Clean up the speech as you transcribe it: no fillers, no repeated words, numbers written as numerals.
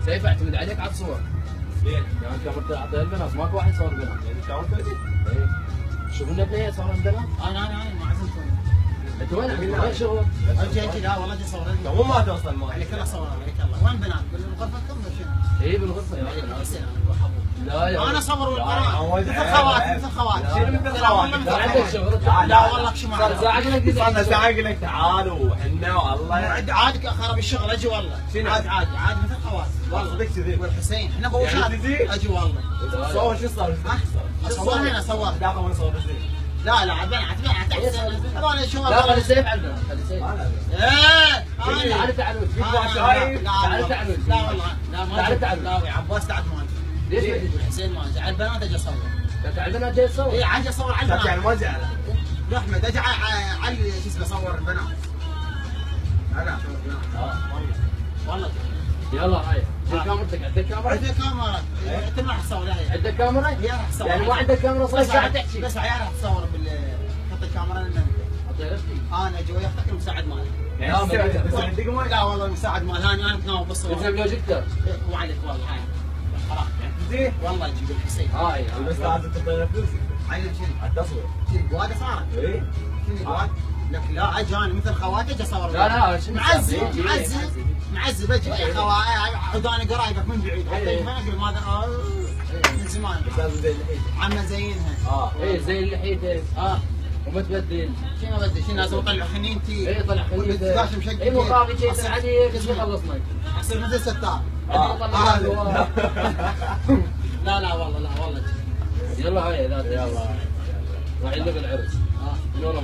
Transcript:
سيف اعتمد عليك على الصور. ليه؟ يعني انت تعطيها البنات ماكو واحد يصور بنات. يعني انت عملت كذي؟ ايه. شوف لنا بنيه صار بنات. انا ما عزمتوني. انت وين شغلك؟ اجي لا والله اجي اصور لك. مو ما توصل ما عليك الله صور عليك الله. وين بنات؟ غرفتكم ولا شنو؟ ايه بالغرفه يا عليك اخي. حسين انا بروح ابوك. لا يا انا اصور والقناه لا، مثل خواتي مثل خواتي. شنو مثل خواتي؟ لا عندك شغل. لا والله شو صار ساعة قلت صار ساعة لك قلت تعالوا وحنا والله عاد خرب الشغل اجي والله. شنو؟ عاد مثل خواتي والله صدق كذي والحسين احنا يعني بوشات تجي؟ اجي والله. صور شو صار؟ اصور هنا اصور. داخل وانا صور بس لا عاد هذول شو لا خلي سيف على البنات خلي سيف. ايه تعال تعال لا والله لا ما تعال تعال. لا يا عباس تعال ما أجي. ليش ما تجي؟ حسين ما أجي. على البنات اجي اصور. تعال البنات جاي تصور. اي عاد اصور على يعني البنات. ما زعل لا احمد اجي على شو اسمه اصور البنات. انا والله يلا هاي كاميرتك. عندك كاميرا؟ عندي كاميرا. انت ما راح تصور هي. عندك كاميرا؟ هي راح تصور. يعني ما عندك كاميرا صار قاعد تحكي. بس عيال راح تصور خط الكاميرا لنا. انا اجي وياك المساعد مالك. يعني لا والله المساعد مال هاني انا متناوب بالصور. انت بروجيكتور. وعليك والله هاي. خلاص زين والله اجيب الحسين. هاي بس لازم تعطينا فلوس عيل شنو؟ على التصوير شنو جواد صارت؟ اي شنو جواد؟ لك لا اجي انا مثل خواتي اجي اصور. لا شنو معزب اجي عداني قرايبك من بعيد حتى ما اقول ماذا من زمان. بس لازم زي الحين عم زينها. ايه زي اللحيته. ومتبدل. شنو بدي شنو لازم اطلع خنينتي. ايه طلع خليته. والداش مشقق. اي مقابل شيء عليك ايش خلصنا. اصير مثل ستار. لا والله يلا هاي يلا راح يلغي العرس. من ورا